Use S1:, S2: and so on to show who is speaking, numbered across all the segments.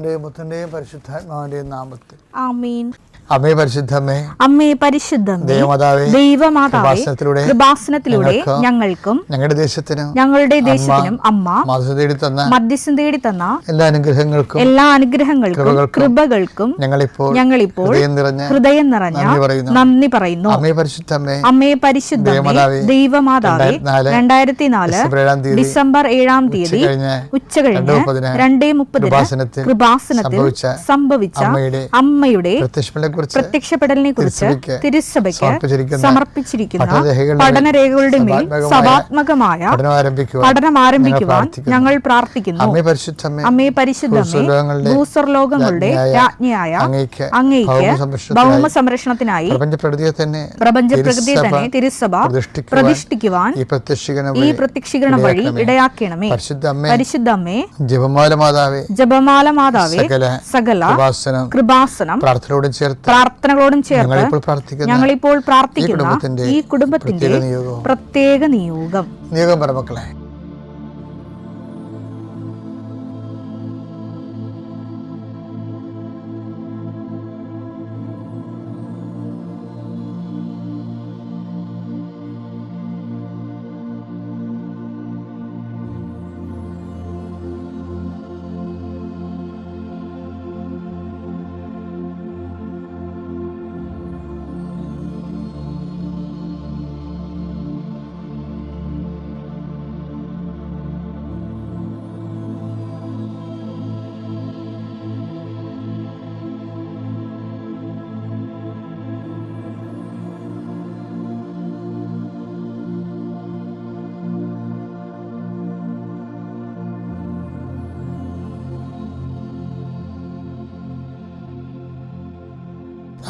S1: പിതാവിന്റെയും പുത്രന്റെയും പരിശുദ്ധാത്മാവിന്റെയും നാമത്തിൽ
S2: ആമേൻ.
S1: അമ്മേ പരിശുദ്ധമേ,
S2: അമ്മേ പരിശുദ്ധമേ, ദൈവമാതാവേ, കൃപാസനത്തിലൂടെ ഞങ്ങൾക്കും ഞങ്ങളുടെ ദേശത്തിനും അമ്മ മധ്യസ്ഥം തേടി തന്ന എല്ലാ അനുഗ്രഹങ്ങൾക്കും കൃപകൾക്കും ഞങ്ങളിപ്പോൾ ഹൃദയം നിറഞ്ഞ നന്ദി പറയുന്നു. അമ്മേ പരിശുദ്ധമേ, ദൈവമാതാവേ, 2004 ഡിസംബർ 7-ാം തീയതി ഉച്ചകഴിഞ്ഞ് 2:30 കൃപാസനത്തിൽ സംഭവിച്ച അമ്മയുടെ പ്രത്യക്ഷപ്പെടലിനെ കുറിച്ച് തിരുസഭയ്ക്ക് സമർപ്പിച്ചിരിക്കുന്ന പഠനരേഖകളുടെ മേൽ സഭാത്മക പഠനം ആരംഭിക്കുവാൻ ഞങ്ങൾ പ്രാർത്ഥിക്കുന്നു. അമ്മേ പരിശുദ്ധമേ, ഭൂസ്വർലോകങ്ങളുടെ രാജ്ഞിയായ അങ്ങേയ്ക്ക് ഭൗമ സംരക്ഷണത്തിനായി പ്രപഞ്ചപ്രകൃതിയെ തന്നെ തിരുസഭ പ്രതിഷ്ഠിക്കുവാൻ ഈ പ്രത്യക്ഷീകരണ വഴി ഇടയാക്കണമേ. പരിശുദ്ധമ്മേ, ജപമാല മാതാവേ, സകല കൃപാസനം പ്രാർത്ഥനകളോടും ചേർത്ത് ഞങ്ങളിപ്പോൾ പ്രാർത്ഥിക്കുന്ന ഈ കുടുംബത്തിന്റെ പ്രത്യേക നിയോഗം.
S1: മക്കളെ,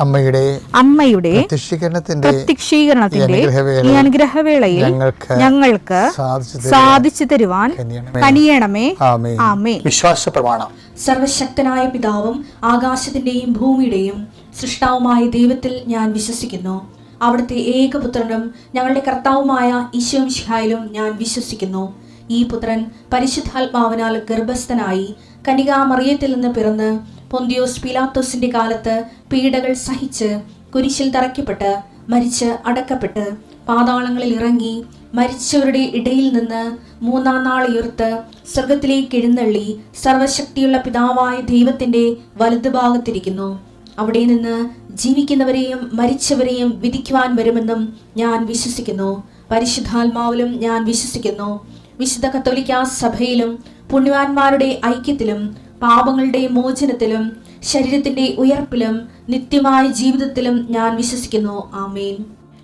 S2: അമ്മയുടെ പ്രത്യക്ഷീകരണത്തിന്റെ ഈ അനുഗ്രഹവേളയിൽ ഞങ്ങൾക്ക് സാധിച്ചു തരുവാൻ കനിയണമേ. ആമേൻ.
S1: വിശ്വാസ പ്രമാണം.
S3: സർവശക്തനായ പിതാവും ആകാശത്തിന്റെയും ഭൂമിയുടെയും സൃഷ്ടാവുമായ ദൈവത്തിൽ ഞാൻ വിശ്വസിക്കുന്നു. അവിടുത്തെ ഏകപുത്രനും ഞങ്ങളുടെ കർത്താവുമായ ഈശോ മിശിഹായിലും ഞാൻ വിശ്വസിക്കുന്നു. ഈ പുത്രൻ പരിശുദ്ധാത്മാവിനാൽ ഗർഭസ്ഥനായി കന്യകാമറിയത്തിൽ നിന്ന് പിറന്ന് പൊന്തിയോസ് പീലാത്തോസിന്റെ കാലത്ത് പീഡകൾ സഹിച്ച് കുരിശിൽ തറയ്ക്കപ്പെട്ട് മരിച്ച് അടക്കപ്പെട്ട് പാതാളങ്ങളിൽ ഇറങ്ങി മരിച്ചവരുടെ ഇടയിൽ നിന്ന് 3-ാം നാൾ ഉയർത്ത് സ്വർഗത്തിലേക്ക് എഴുന്നള്ളി സർവശക്തിയുള്ള പിതാവായ ദൈവത്തിന്റെ വലതുഭാഗത്തിരിക്കുന്നു. അവിടെ നിന്ന് ജീവിക്കുന്നവരെയും മരിച്ചവരെയും വിധിക്കുവാൻ വരുമെന്നും ഞാൻ വിശ്വസിക്കുന്നു. പരിശുദ്ധാത്മാവിലും ഞാൻ വിശ്വസിക്കുന്നു. വിശുദ്ധ കത്തോലിക്കാ സഭയിലും പുണ്യവാന്മാരുടെ ഐക്യത്തിലും പാപങ്ങളുടെ മോചനത്തിലും ശരീരത്തിന്റെ ഉയർപ്പിലും നിത്യമായ ജീവിതത്തിലും ഞാൻ വിശ്വസിക്കുന്നു. ആമേൻ.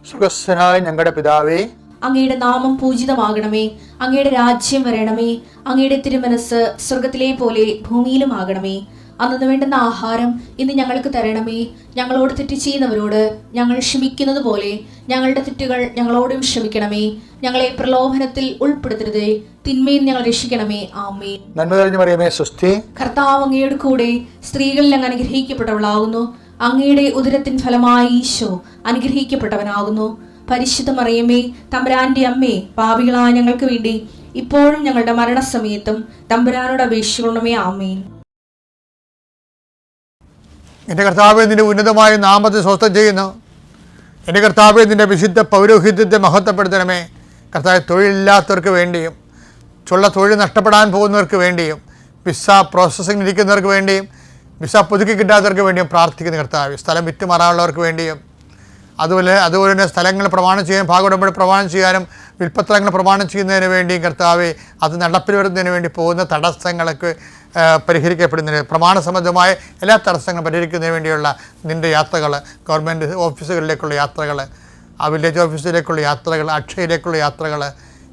S1: സ്വർഗ്ഗസ്ഥനായ ഞങ്ങളുടെ പിതാവേ,
S3: അങ്ങയുടെ നാമം പൂജിതമാകണമേ. അങ്ങയുടെ രാജ്യം വരണമേ. അങ്ങയുടെ തിരുമനസ് സ്വർഗത്തിലെ പോലെ ഭൂമിയിലും ആകണമേ. അന്നു വേണ്ടുന്ന ആഹാരം ഇന്ന് ഞങ്ങൾക്ക് തരണമേ. ഞങ്ങളോട് തെറ്റ് ചെയ്യുന്നവരോട് ഞങ്ങൾ ക്ഷമിക്കുന്നത് പോലെ ഞങ്ങളുടെ തെറ്റുകൾ ഞങ്ങളോടും ക്ഷമിക്കണമേ. ഞങ്ങളെ പ്രലോഭനത്തിൽ ഉൾപ്പെടുത്തരുതേ, തിന്മയിൽ ഞങ്ങൾ രക്ഷിക്കണമേ. ആമേൻ.
S1: നന്മ നിറഞ്ഞ മറിയമേ, സ്വസ്തി.
S3: കർത്താവ് അങ്ങയുടെ കൂടെ സ്ത്രീകളിൽ അങ്ങ് അനുഗ്രഹിക്കപ്പെട്ടവളാകുന്നു. അങ്ങയുടെ ഉദരത്തിൻ ഫലമായി ഈശോ അനുഗ്രഹിക്കപ്പെട്ടവനാകുന്നു. പരിശുദ്ധ മറിയമേ, തമ്പുരാന്റെ അമ്മേ, പാപികളായ ഞങ്ങൾക്ക് വേണ്ടി ഇപ്പോഴും ഞങ്ങളുടെ മരണസമയത്തും തമ്പുരാനോട് അപേക്ഷിക്കണമേ. ആമേൻ.
S1: എൻ്റെ കർത്താവേ, നിന്റെ ഉന്നതമായ നാമത്തെ സ്വസ്ഥം ചെയ്യുന്നു. എൻ്റെ കർത്താവേ, നിന്റെ വിശുദ്ധ പൗരോഹിത്യത്തെ മഹത്വപ്പെടുത്തണമേ. കർത്താവ്, തൊഴിലില്ലാത്തവർക്ക് വേണ്ടിയും തൊഴിൽ നഷ്ടപ്പെടാൻ പോകുന്നവർക്ക് വേണ്ടിയും വിസ പ്രോസസ്സിംഗ് ഇരിക്കുന്നവർക്ക് വേണ്ടിയും വിസ പുതുക്കി കിട്ടാത്തവർക്ക് വേണ്ടിയും പ്രാർത്ഥിക്കുന്ന കർത്താവ്, സ്ഥലം വിറ്റുമാറാനുള്ളവർക്ക് വേണ്ടിയും അതുപോലെ തന്നെ സ്ഥലങ്ങൾ പ്രമാണം ചെയ്യാൻ ഭാഗോടമ്പടി പ്രമാണം ചെയ്യാനും വിൽപ്പത്രങ്ങൾ പ്രമാണം ചെയ്യുന്നതിന് വേണ്ടിയും കർത്താവെ, അത് നടപ്പിൽ വരുന്നതിന് വേണ്ടി പോകുന്ന തടസ്സങ്ങളൊക്കെ പരിഹരിക്കപ്പെടുന്നതിന് പ്രമാണ സംബന്ധമായ എല്ലാ തടസ്സങ്ങളും പരിഹരിക്കുന്നതിന് വേണ്ടിയുള്ള നിൻ്റെ യാത്രകൾ, ഗവൺമെൻറ് ഓഫീസുകളിലേക്കുള്ള യാത്രകൾ, ആ വില്ലേജ് ഓഫീസിലേക്കുള്ള യാത്രകൾ, അക്ഷയയിലേക്കുള്ള യാത്രകൾ,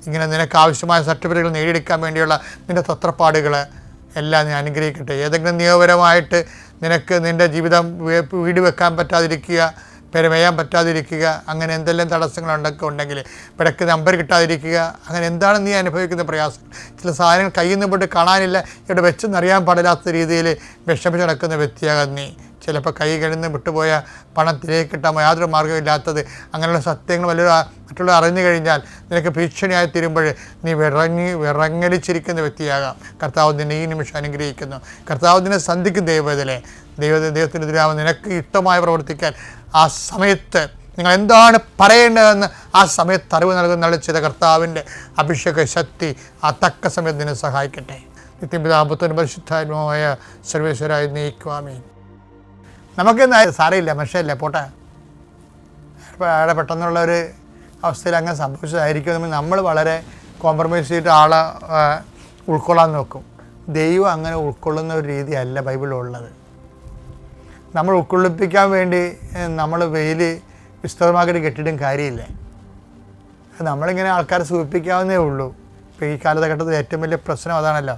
S1: ഇങ്ങനെ നിനക്ക് ആവശ്യമായ സർട്ടിഫിക്കറ്റുകൾ നേടിയെടുക്കാൻ വേണ്ടിയുള്ള നിൻ്റെ തത്രപ്പാടുകൾ എല്ലാം നീ അനുഗ്രഹിക്കട്ടെ. ഏതെങ്കിലും നിയമപരമായിട്ട് നിനക്ക് നിൻ്റെ ജീവിതം വീട് വെക്കാൻ പറ്റാതിരിക്കുക, പെരുമയാൻ പറ്റാതിരിക്കുക, അങ്ങനെ എന്തെല്ലാം തടസ്സങ്ങളുണ്ടൊക്കെ ഉണ്ടെങ്കിൽ ഇടയ്ക്ക് നമ്പർ കിട്ടാതിരിക്കുക, അങ്ങനെ എന്താണ് നീ അനുഭവിക്കുന്ന പ്രയാസം? ചില സാധനങ്ങൾ കയ്യിൽ നിന്ന് പോയിട്ട് കാണാനില്ല, ഇവിടെ വെച്ചെന്നറിയാൻ പാടില്ലാത്ത രീതിയിൽ വിഷമിച്ച് നടക്കുന്ന വ്യക്തിയാകാൻ നീ. ചിലപ്പോൾ കൈ കഴിഞ്ഞ് വിട്ടുപോയ പണം തിരികെ കിട്ടാൻ യാതൊരു മാർഗ്ഗമില്ലാത്തത്, അങ്ങനെയുള്ള സത്യങ്ങൾ വലിയൊരു മറ്റുള്ളവർ അറിഞ്ഞു കഴിഞ്ഞാൽ നിനക്ക് ഭീഷണിയായി തീരുമ്പോൾ നീ വിറങ്ങലിച്ചിരിക്കുന്ന വ്യക്തിയാകാം. കർത്താവ് നിന്നെ ഈ നിമിഷം അനുഗ്രഹിക്കുന്നു. കർത്താവ് നിന്നെ സന്ധിക്കും. ദൈവത്തിനെതിരാവ് നിനക്ക് ഇഷ്ടമായി പ്രവർത്തിക്കാൻ ആ സമയത്ത് നിങ്ങൾ എന്താണ് പറയേണ്ടതെന്ന് ആ സമയത്ത് അറിവ് നൽകുന്ന ചെയ്ത കർത്താവിൻ്റെ അഭിഷേക ശക്തി ആ തക്ക സമയത്ത് നിന്നെ സഹായിക്കട്ടെ. നിത്യപിതാപുത്രൻ പരിശുദ്ധാത്മാവായ സർവേശ്വരായി നീക്കുവാമേ. നമുക്കെന്താ സാരമില്ല, മനുഷ്യല്ല, പോട്ടെ. അവിടെ പെട്ടെന്നുള്ള ഒരു അവസ്ഥയിൽ അങ്ങനെ സംഭവിച്ചതായിരിക്കും. നമ്മൾ വളരെ കോംപ്രമൈസ് ചെയ്തിട്ട് ആളെ ഉൾക്കൊള്ളാൻ നോക്കും. ദൈവം അങ്ങനെ ഉൾക്കൊള്ളുന്ന ഒരു രീതിയല്ല ബൈബിളിലുള്ളത്. നമ്മൾ ഉൾക്കൊള്ളിപ്പിക്കാൻ വേണ്ടി നമ്മൾ വെയിൽ വിസ്തൃതമാക്കിയിട്ട് കെട്ടിയിട്ടും കാര്യമില്ല. നമ്മളിങ്ങനെ ആൾക്കാരെ സുഖിപ്പിക്കാവുന്നേ ഉള്ളൂ. ഇപ്പോൾ ഈ കാലഘട്ടത്തിൽ ഏറ്റവും വലിയ പ്രശ്നം അതാണല്ലോ.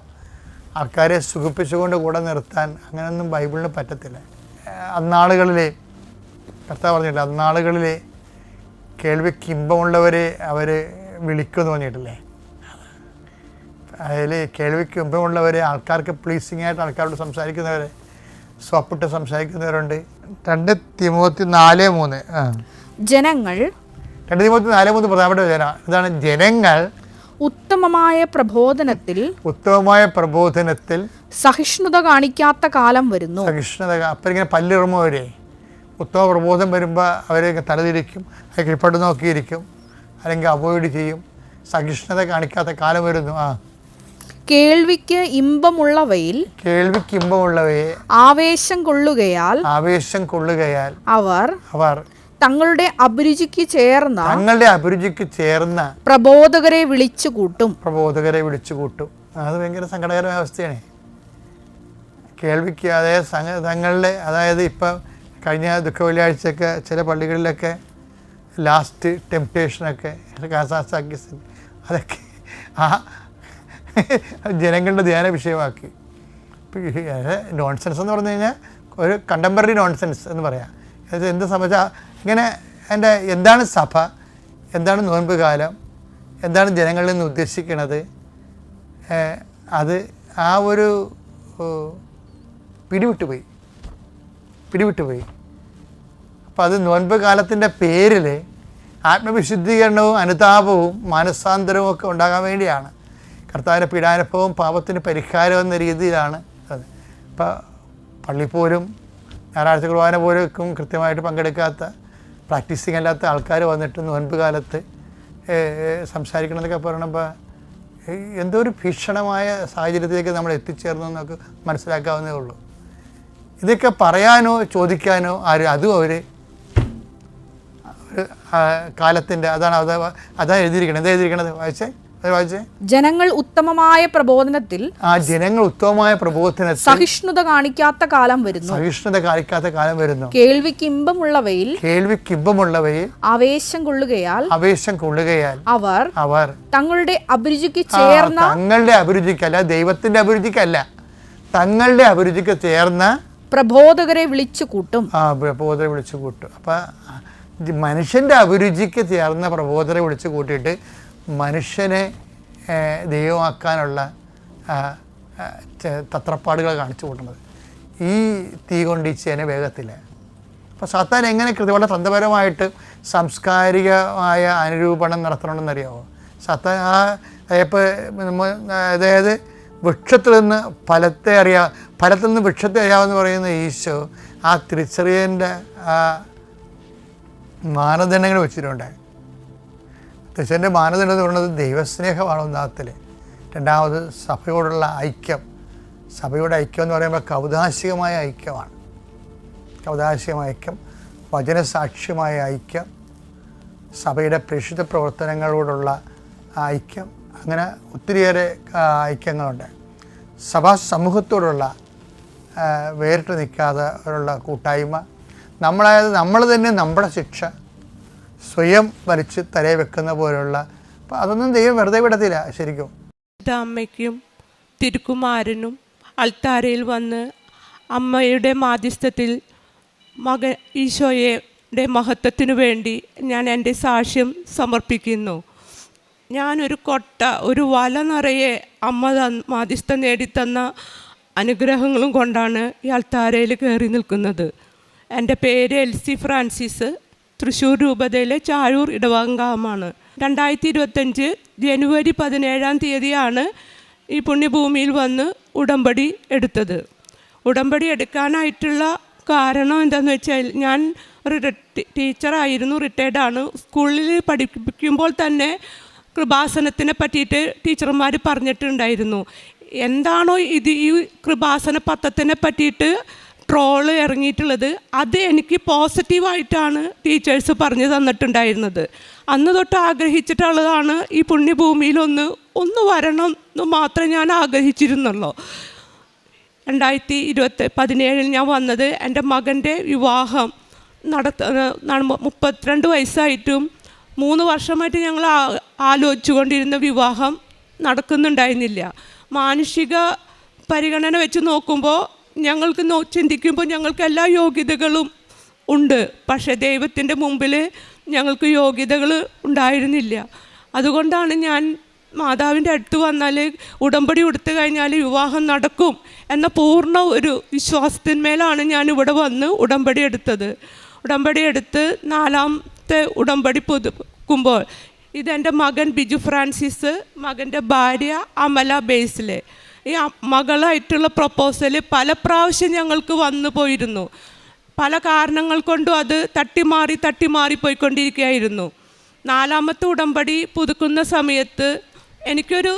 S1: ആൾക്കാരെ സുഖിപ്പിച്ചുകൊണ്ട് കൂടെ നിർത്താൻ അങ്ങനെയൊന്നും ബൈബിളിന് പറ്റത്തില്ല. അന്നാളുകളിൽ കർത്താവ് പറഞ്ഞിട്ടില്ല, അന്നാളുകളിൽ കേൾവിക്ക് ഇമ്പമുള്ളവരെ അവർ വിളിക്കുമെന്ന് പറഞ്ഞിട്ടില്ലേ. അതിൽ കേൾവിക്ക് ഇമ്പമുള്ളവരെ, ആൾക്കാർക്ക് പ്ലീസിങ് ആയിട്ട് ആൾക്കാരോട് സംസാരിക്കുന്നവർ, സ്വപ്പിട്ട് സംസാരിക്കുന്നവരുണ്ട്. 2 തിമോത്തി 4:3
S2: ജനങ്ങൾ
S1: 2 തിമോത്തി 4:3 പ്രധാനപ്പെട്ട വചനം ഇതാണ്. ജനങ്ങൾ
S2: ഉത്തമമായ പ്രബോധനത്തിൽ
S1: സഹിഷ്ണുത
S2: കാണിക്കാത്ത കാലം വരുന്നു.
S1: സഹിഷ്ണുത അപ്പം ഇങ്ങനെ പല്ലിറുമവരെ ഉത്തമ പ്രബോധം വരുമ്പോൾ അവരെ തലതിരിക്കും, അത് കീഴ്പ്പെട്ട് നോക്കിയിരിക്കും, അല്ലെങ്കിൽ അവോയ്ഡ് ചെയ്യും. സഹിഷ്ണുത കാണിക്കാത്ത കാലം വരുന്നു.
S2: കേൾവിക്ക് ഇമ്പമുള്ളവയെ ആവേശം കൊള്ളുകയാൽ അവർ തങ്ങളുടെ അഭിരുചിക്ക് ചേർന്ന പ്രബോധകരെ വിളിച്ചു കൂട്ടും.
S1: അത് ഭയങ്കര സങ്കടകരമായ അവസ്ഥയാണ്. കേൾവിക്ക് അതായത് ഇപ്പം കഴിഞ്ഞ ദുഃഖ വെള്ളിയാഴ്ചയൊക്കെ ചില പള്ളികളിലൊക്കെ ലാസ്റ്റ് ടെംപ്റ്റേഷനൊക്കെ അതൊക്കെ ആ ജനങ്ങളുടെ ധ്യാന വിഷയമാക്കി. നോൺസെൻസ് എന്ന് പറഞ്ഞു കഴിഞ്ഞാൽ ഒരു കണ്ടംപററി നോൺസെൻസ് എന്ന് പറയാം. എന്ത് സംബന്ധിച്ചാൽ ഇങ്ങനെ എന്താണ് സഭ, എന്താണ് നോൻപ് കാലം, എന്താണ് ജനങ്ങളിൽ നിന്ന് ഉദ്ദേശിക്കുന്നത്, അത് ആ ഒരു പിടിവിട്ടുപോയി. അപ്പോൾ അത് നോൻപ് കാലത്തിൻ്റെ പേരിൽ ആത്മവിശുദ്ധീകരണവും അനുതാപവും മാനസാന്തരവും ഒക്കെ ഉണ്ടാകാൻ വേണ്ടിയാണ്. കർത്താവിൻ്റെ പീഡാനുഭവവും പാപത്തിന് പരിഹാരം എന്ന രീതിയിലാണ് അത്. ഇപ്പോൾ പള്ളിപ്പോലും ഞായറാഴ്ച കുർബാന പോലും കൃത്യമായിട്ട് പങ്കെടുക്കാത്ത, പ്രാക്ടീസിങ് അല്ലാത്ത ആൾക്കാർ വന്നിട്ട് നോൻപ് കാലത്ത് സംസാരിക്കണമെന്നൊക്കെ പറയണപ്പോൾ എന്തോ ഒരു ഭീഷണമായ സാഹചര്യത്തിലേക്ക് നമ്മൾ എത്തിച്ചേർന്നു എന്നൊക്കെ മനസ്സിലാക്കാവുന്നേ ഉള്ളൂ. ഇതൊക്കെ പറയാനോ ചോദിക്കാനോ അതും അവർ കാലത്തിൻ്റെ അതാണ് എഴുതിയിരിക്കണത്. വായിച്ചേ.
S2: ജനങ്ങൾ ഉത്തമമായ പ്രബോധനത്തിൽ സഹിഷ്ണുത കാണിക്കാത്ത കാലം വരുന്നു. കേൾവിക്ക് ഇമ്പമുള്ളവയിൽ ആവേശം കൊള്ളുകയാൽ അവർ തങ്ങളുടെ അഭിരുചിക്ക് ചേർന്ന
S1: അല്ല, ദൈവത്തിന്റെ അഭിരുചിക്കല്ല, തങ്ങളുടെ അഭിരുചിക്ക് ചേർന്ന
S2: പ്രബോധകരെ വിളിച്ചു കൂട്ടും.
S1: അപ്പൊ മനുഷ്യന്റെ അഭിരുചിക്ക് ചേർന്ന പ്രബോധകരെ വിളിച്ചു കൂട്ടിയിട്ട് മനുഷ്യനെ ദൈവമാക്കാനുള്ള തത്രപ്പാടുകൾ കാണിച്ചു കൂട്ടുന്നത്. ഈ തീ കൊണ്ട് ഈ ചേന വേഗത്തില്ല. അപ്പോൾ സാത്താൻ എങ്ങനെ വളരെ തന്ത്രപരമായിട്ട് സാംസ്കാരികമായ അനുരൂപണം നടത്തണമെന്നറിയാമോ? സാത്താൻ അതായത് വൃക്ഷത്തിൽ നിന്ന് ഫലത്തിൽ നിന്ന് വൃക്ഷത്തെ അറിയാമെന്ന് പറയുന്ന ഈശോ ആ തിരിച്ചറിയലിൻ്റെ മാനദണ്ഡങ്ങൾ വെച്ചിട്ടുണ്ട്. തിരിച്ചറിയലിൻ്റെ മാനദണ്ഡം എന്ന് പറയുന്നത് ദൈവസ്നേഹമാണ് ഒന്നാമത്തിൽ. രണ്ടാമത് സഭയോടുള്ള ഐക്യം. സഭയുടെ ഐക്യം എന്ന് പറയുമ്പോൾ കൗതാശികമായ ഐക്യമാണ്. വചനസാക്ഷ്യമായ ഐക്യം, സഭയുടെ പ്രേക്ഷിത പ്രവർത്തനങ്ങളോടുള്ള ഐക്യം, അങ്ങനെ ഒത്തിരിയേറെ ഐക്യങ്ങളുണ്ട്. സഭാ സമൂഹത്തോടുള്ള വേറിട്ട് നിൽക്കാതെ ഉള്ള കൂട്ടായ്മ, നമ്മൾ തന്നെ നമ്മുടെ ശിക്ഷ സ്വയം വലിച്ച് തലയെ വെക്കുന്ന പോലുള്ള, അപ്പം അതൊന്നും ദൈവം വെറുതെ വിടത്തില്ല. ശരിക്കും
S4: അമ്മയ്ക്കും തിരുക്കുമാരനും അൾത്താരയിൽ വന്ന് അമ്മയുടെ മാധ്യസ്ഥത്തിൽ മകൻ ഈശോയുടെ മഹത്വത്തിനു വേണ്ടി ഞാൻ എൻ്റെ സാക്ഷ്യം സമർപ്പിക്കുന്നു. ഒരു വല നിറയെ അമ്മ മാധ്യസ്ഥം നേടിത്തന്ന അനുഗ്രഹങ്ങളും കൊണ്ടാണ് ഈ അൾത്താരയിൽ കയറി നിൽക്കുന്നത്. എൻ്റെ പേര് എൽസി ഫ്രാൻസിസ്. തൃശ്ശൂർ രൂപതയിലെ ചാഴൂർ ഇടവകാമാണ്. 2025 ജനുവരി 17 ഈ പുണ്യഭൂമിയിൽ വന്ന് ഉടമ്പടി എടുത്തത്. ഉടമ്പടി എടുക്കാനായിട്ടുള്ള കാരണം എന്താണെന്ന് വെച്ചാൽ, ഞാൻ ഒരു ടീച്ചറായിരുന്നു, റിട്ടയർഡാണ്. സ്കൂളിൽ പഠിപ്പിക്കുമ്പോൾ തന്നെ കൃപാസനത്തിനെ പറ്റിയിട്ട് ടീച്ചർമാർ പറഞ്ഞിട്ടുണ്ടായിരുന്നു. എന്താണോ ഈ കൃപാസന പത്രത്തിനെ പറ്റിയിട്ട് ട്രോള് ഇറങ്ങിയിട്ടുള്ളത്, അത് എനിക്ക് പോസിറ്റീവായിട്ടാണ് ടീച്ചേഴ്സ് പറഞ്ഞു തന്നിട്ടുണ്ടായിരുന്നത്. അന്ന് തൊട്ട് ആഗ്രഹിച്ചിട്ടുള്ളതാണ് ഈ പുണ്യഭൂമിയിലൊന്ന് വരണം എന്ന് മാത്രമേ ഞാൻ ആഗ്രഹിച്ചിരുന്നുള്ളൂ. 2017 ഞാൻ വന്നത്. എൻ്റെ മകൻ്റെ വിവാഹം 32 വയസ്സായിട്ടും 3 വർഷമായിട്ട് ഞങ്ങൾ ആലോചിച്ചു കൊണ്ടിരുന്ന വിവാഹം നടക്കുന്നുണ്ടായിരുന്നില്ല. മാനുഷിക പരിഗണന വെച്ച് നോക്കുമ്പോൾ ഞങ്ങൾക്ക് ചിന്തിക്കുമ്പോൾ ഞങ്ങൾക്ക് എല്ലാ യോഗ്യതകളും ഉണ്ട്, പക്ഷേ ദൈവത്തിൻ്റെ മുമ്പിൽ ഞങ്ങൾക്ക് യോഗ്യതകൾ ഉണ്ടായിരുന്നില്ല. അതുകൊണ്ടാണ് ഞാൻ മാതാവിൻ്റെ അടുത്ത് വന്നാൽ ഉടമ്പടി കൊടുത്തു കഴിഞ്ഞാൽ വിവാഹം നടക്കും എന്ന പൂർണ്ണ ഒരു വിശ്വാസത്തിന്മേലാണ് ഞാൻ ഇവിടെ വന്ന് ഉടമ്പടി എടുത്തത്. ഉടമ്പടി എടുത്ത് 4ാമത്തെ ഉടമ്പടി പുതുക്കുമ്പോൾ ഇതെൻ്റെ മകൻ ബിജു ഫ്രാൻസിസ്, മകൻ്റെ ഭാര്യ അമല ബേസിലെ, ഈ മകളായിട്ടുള്ള പ്രപ്പോസൽ പല പ്രാവശ്യം ഞങ്ങൾക്ക് വന്നു പോയിരുന്നു. പല കാരണങ്ങൾ കൊണ്ടും അത് തട്ടിമാറി പോയിക്കൊണ്ടിരിക്കുകയായിരുന്നു. 4ാമത്തെ ഉടമ്പടി പുതുക്കുന്ന സമയത്ത് എനിക്കൊരു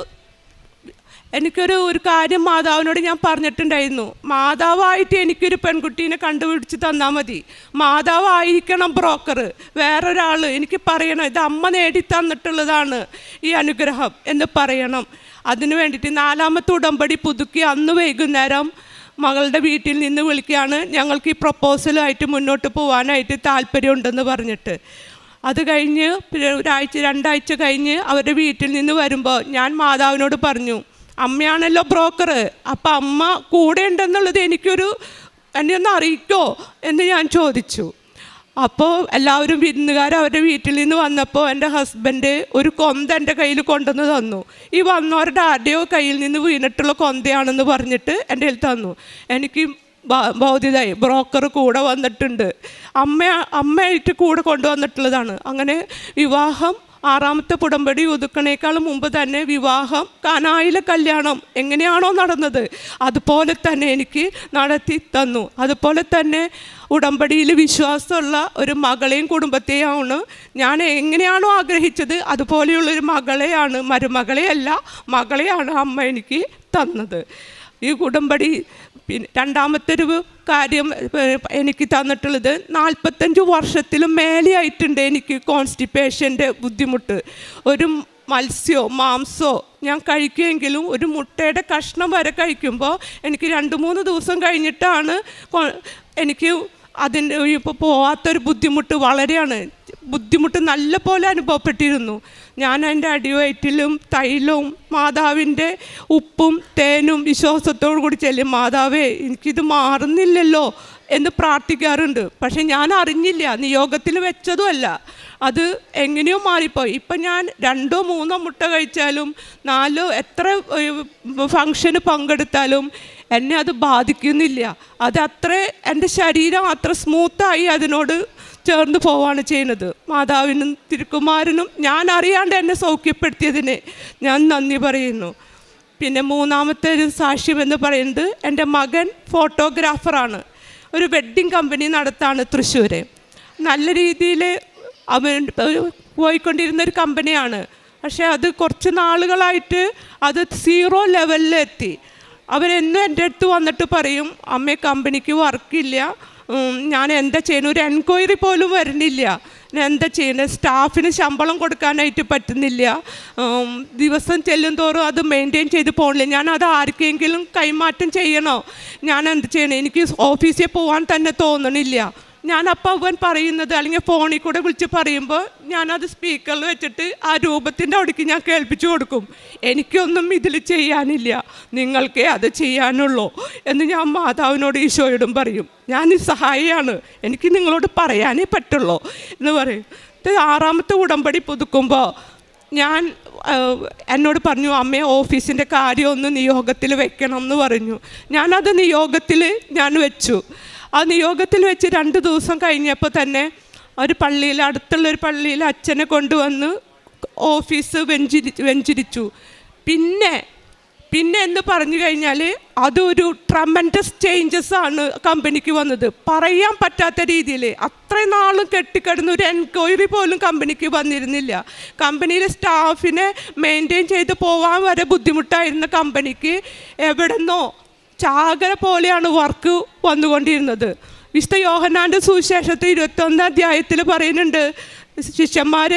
S4: കാര്യം മാതാവിനോട് ഞാൻ പറഞ്ഞിട്ടുണ്ടായിരുന്നു. മാതാവായിട്ട് എനിക്കൊരു പെൺകുട്ടീനെ കണ്ടുപിടിച്ച് തന്നാൽ മതി. മാതാവായിരിക്കണം ബ്രോക്കർ, വേറൊരാൾ എനിക്ക് പറയണം ഇത് അമ്മ നേടി തന്നിട്ടുള്ളതാണ് ഈ അനുഗ്രഹം എന്ന് പറയണം. അതിനു വേണ്ടിയിട്ട് 4ാമത്തെ ഉടമ്പടി പുതുക്കി അന്ന് വൈകുന്നേരം മകളുടെ വീട്ടിൽ നിന്ന് വിളിക്കുകയാണ്, ഞങ്ങൾക്ക് ഈ പ്രപ്പോസലുമായിട്ട് മുന്നോട്ട് പോകാനായിട്ട് താല്പര്യമുണ്ടെന്ന് പറഞ്ഞിട്ട്. അത് കഴിഞ്ഞ് 2 ആഴ്ച കഴിഞ്ഞ് അവരുടെ വീട്ടിൽ നിന്ന് വരുമ്പോൾ ഞാൻ മാതാവിനോട് പറഞ്ഞു, അമ്മയാണല്ലോ ബ്രോക്കർ, അപ്പം അമ്മ കൂടെ ഉണ്ടെന്നുള്ളത് എന്നെ ഒന്ന് അറിയിക്കോ എന്ന് ഞാൻ ചോദിച്ചു. അപ്പോൾ എല്ലാവരും വിരുന്നുകാർ അവരുടെ വീട്ടിൽ നിന്ന് വന്നപ്പോൾ എൻ്റെ ഹസ്ബൻഡ് ഒരു കൊന്ത എൻ്റെ കയ്യിൽ കൊണ്ടുവന്ന് തന്നു. ഈ വന്നവരുടെ ആരുടെയോ കയ്യിൽ നിന്ന് വീണിട്ടുള്ള കൊന്തയാണെന്ന് പറഞ്ഞിട്ട് എൻ്റെ കയ്യിൽ തന്നു. എനിക്ക് ബോധ്യമായി ബ്രോക്കർ കൂടെ വന്നിട്ടുണ്ട്, അമ്മയായിട്ട് കൂടെ കൊണ്ടുവന്നിട്ടുള്ളതാണ്. അങ്ങനെ വിവാഹം 6ാമത്തെ ഉടമ്പടി ഒതുക്കണേക്കാളും മുമ്പ് തന്നെ വിവാഹം കാനായിലെ കല്യാണം എങ്ങനെയാണോ നടന്നത് അതുപോലെ തന്നെ എനിക്ക് നടത്തി തന്നു. അതുപോലെ തന്നെ ഉടമ്പടിയിൽ വിശ്വാസമുള്ള ഒരു മകളെയും കുടുംബത്തെയാണ് ഞാൻ എങ്ങനെയാണോ ആഗ്രഹിച്ചത് അതുപോലെയുള്ളൊരു മകളെയാണ്, മരുമകളെയല്ല മകളെയാണ് അമ്മ എനിക്ക് തന്നത്. ഈ ഉടമ്പടി പിന്നെ 2ാമത്തെ ഒരു കാര്യം എനിക്ക് തന്നിട്ടുള്ളത് 45 വർഷത്തിലും മേലെയായിട്ടുണ്ട് എനിക്ക് കോൺസ്റ്റിപ്പേഷൻ്റെ ബുദ്ധിമുട്ട്. ഒരു മത്സ്യമോ മാംസമോ ഞാൻ കഴിക്കുമെങ്കിലും ഒരു മുട്ടയുടെ കഷ്ണം വരെ കഴിക്കുമ്പോൾ എനിക്ക് 2-3 ദിവസം കഴിഞ്ഞിട്ടാണ് എനിക്ക് അതിൻ്റെ ഇപ്പോൾ പോവാത്തൊരു ബുദ്ധിമുട്ട് ബുദ്ധിമുട്ട് നല്ല പോലെ അനുഭവപ്പെട്ടിരുന്നു. ഞാൻ എൻ്റെ അടിവയറ്റിലും തൈലവും മാതാവിൻ്റെ ഉപ്പും തേനും വിശ്വാസത്തോടു കൂടി ചെല്ലും, മാതാവേ എനിക്കിത് മാറുന്നില്ലല്ലോ എന്ന് പ്രാർത്ഥിക്കാറുണ്ട്. പക്ഷെ ഞാൻ അറിഞ്ഞില്ല, നിയോഗത്തിൽ വെച്ചതുമല്ല, അത് എങ്ങനെയോ മാറിപ്പോയി. ഇപ്പം ഞാൻ 2-3 മുട്ട കഴിച്ചാലും 4 എത്ര ഫങ്ഷന് പങ്കെടുത്താലും എന്നെ അത് ബാധിക്കുന്നില്ല. എൻ്റെ ശരീരം അത്ര സ്മൂത്തായി അതിനോട് ചേർന്ന് പോവാണ് ചെയ്യുന്നത്. മാതാവിനും തിരുക്കുമാരനും ഞാൻ അറിയാണ്ട് എന്നെ സൗഖ്യപ്പെടുത്തിയതിന് ഞാൻ നന്ദി പറയുന്നു. പിന്നെ 3ാമത്തെ ഒരു സാക്ഷ്യം എന്ന് പറയുന്നത് എൻ്റെ മകൻ ഫോട്ടോഗ്രാഫറാണ്, ഒരു വെഡ്ഡിങ് കമ്പനി നടത്താണ് തൃശ്ശൂർ. നല്ല രീതിയിൽ അവൻ പോയിക്കൊണ്ടിരുന്നൊരു കമ്പനിയാണ്. പക്ഷേ അത് കുറച്ച് നാളുകളായിട്ട് അത് 0 ലെവലിലെത്തി. അവരെന്നും എൻ്റെ അടുത്ത് വന്നിട്ട് പറയും, അമ്മേ കമ്പനിക്ക് വർക്കില്ല, ഞാൻ എന്താ ചെയ്യുന്നത്, ഒരു എൻക്വയറി പോലും വരുന്നില്ല, ഞാൻ എന്താ ചെയ്യുന്നത്, സ്റ്റാഫിന് ശമ്പളം കൊടുക്കാനായിട്ട് പറ്റുന്നില്ല, ദിവസം ചെല്ലും തോറും അത് മെയിൻറ്റെയിൻ ചെയ്ത് പോകണില്ല, ഞാൻ അത് ആർക്കെങ്കിലും കൈമാറ്റം ചെയ്യണോ, ഞാൻ എന്ത് ചെയ്യണം, എനിക്ക് ഓഫീസിൽ പോകാൻ തന്നെ തോന്നണില്ല. ഞാനപ്പോൾ അവൻ പറയുന്നത് അല്ലെങ്കിൽ ഫോണിൽ കൂടെ വിളിച്ച് പറയുമ്പോൾ ഞാനത് സ്പീക്കറിൽ വെച്ചിട്ട് ആ രൂപത്തിൻ്റെ അവിടേക്ക് ഞാൻ കേൾപ്പിച്ചു കൊടുക്കും, എനിക്കൊന്നും ഇതിൽ ചെയ്യാനില്ല, നിങ്ങൾക്കേ അത് ചെയ്യാനുള്ളൂ എന്ന് ഞാൻ മാതാവിനോട് ഈശോയോടും പറയും. ഞാൻ സഹായിയാണ്, എനിക്ക് നിങ്ങളോട് പറയാനേ പറ്റുള്ളൂ എന്ന് പറയും. 6ാമത്തെ ഉടമ്പടി പുതുക്കുമ്പോൾ ഞാൻ എന്നോട് പറഞ്ഞു, അമ്മയെ ഓഫീസിൻ്റെ കാര്യം ഒന്ന് നിയോഗത്തിൽ വെക്കണം എന്ന് പറഞ്ഞു. ഞാനത് നിയോഗത്തിൽ വെച്ചു. ആ നിയോഗത്തിൽ വെച്ച് 2 ദിവസം കഴിഞ്ഞപ്പോൾ തന്നെ ഒരു പള്ളിയിൽ, അടുത്തുള്ളൊരു പള്ളിയിൽ അച്ഛനെ കൊണ്ടുവന്ന് ഓഫീസ് വെഞ്ചരിച്ചു. പിന്നെ എന്ന് പറഞ്ഞു കഴിഞ്ഞാൽ അതൊരു ട്രമൻഡസ് ചേഞ്ചസ് ആണ് കമ്പനിക്ക് വന്നത്. പറയാൻ പറ്റാത്ത രീതിയിൽ അത്രയും നാളും കെട്ടിക്കിടന്ന ഒരു എൻക്വയറി പോലും കമ്പനിക്ക് വന്നിരുന്നില്ല. കമ്പനിയിലെ സ്റ്റാഫിനെ മെയിൻറ്റെയിൻ ചെയ്ത് പോകാൻ വരെ ബുദ്ധിമുട്ടായിരുന്ന കമ്പനിക്ക് എവിടെന്നോ ചാകര പോലെയാണ് വർക്ക് വന്നുകൊണ്ടിരുന്നത്. വിശുദ്ധ യോഹന്നാൻ്റെ സുവിശേഷത്തിൽ 21 അധ്യായത്തിൽ പറയുന്നുണ്ട്, ശിഷ്യന്മാർ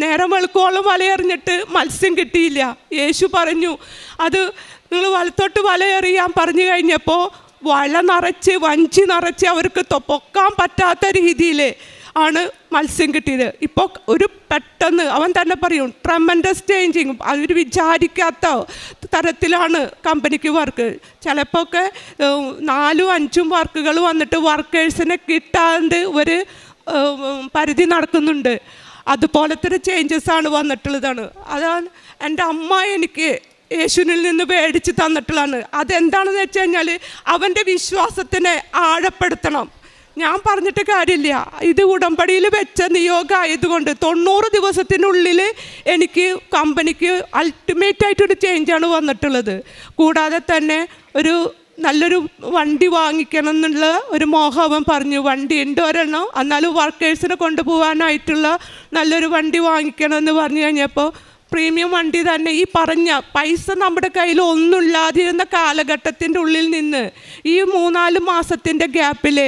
S4: നേരം വെളുക്കോളം വലയെറിഞ്ഞിട്ട് മത്സ്യം കിട്ടിയില്ല. യേശു പറഞ്ഞു, അത് നിങ്ങൾ വലത്തോട്ട് വലയെറിയാൻ പറഞ്ഞു കഴിഞ്ഞപ്പോൾ വഞ്ചി നിറച്ച് അവർക്ക് പൊക്കാൻ പറ്റാത്ത രീതിയിൽ ആണ് മത്സ്യം കിട്ടിയത്. ഇപ്പോൾ ഒരു പെട്ടെന്ന് അവൻ തന്നെ പറയും ട്രമൻഡസ് ചേഞ്ചിങ്, അവർ വിചാരിക്കാത്ത തരത്തിലാണ് കമ്പനിക്ക് വർക്ക്. ചിലപ്പോൾ ഒക്കെ 4-5 വർക്കുകൾ വന്നിട്ട് വർക്കേഴ്സിനെ കിട്ടാണ്ട് ഒരു പരിധി നടക്കുന്നുണ്ട്. അതുപോലത്തെ ഒരു ചേഞ്ചസ് ആണ് വന്നിട്ടുള്ളതാണ്. അതാണ് എൻ്റെ അമ്മ എനിക്ക് യേശുവിൽ നിന്ന് മേടിച്ച് തന്നിട്ടുള്ളതാണ്. അതെന്താണെന്ന് വെച്ച് കഴിഞ്ഞാൽ അവൻ്റെ വിശ്വാസത്തിനെ ആഴപ്പെടുത്തണം. ഞാൻ പറഞ്ഞിട്ട് കാര്യമില്ല, ഇത് ഉടമ്പടിയിൽ വെച്ച നിയോഗമായതുകൊണ്ട് 90 ദിവസത്തിനുള്ളിൽ എനിക്ക് കമ്പനിക്ക് അൾട്ടിമേറ്റായിട്ടൊരു ചേഞ്ചാണ് വന്നിട്ടുള്ളത്. കൂടാതെ തന്നെ ഒരു നല്ലൊരു വണ്ടി വാങ്ങിക്കണം എന്നുള്ള ഒരു മോഹം അവൻ പറഞ്ഞു. വണ്ടി ഉണ്ട് ഒരെണ്ണം, എന്നാലും വർക്കേഴ്സിനെ കൊണ്ടുപോകാനായിട്ടുള്ള നല്ലൊരു വണ്ടി വാങ്ങിക്കണം എന്ന് പറഞ്ഞു കഴിഞ്ഞപ്പോൾ പ്രീമിയം വണ്ടി തന്നെ. ഈ പറഞ്ഞ പൈസ നമ്മുടെ കയ്യിൽ ഒന്നുമില്ലാതിരുന്ന കാലഘട്ടത്തിൻ്റെ ഉള്ളിൽ നിന്ന് ഈ 3-4 മാസത്തിൻ്റെ ഗ്യാപ്പിൽ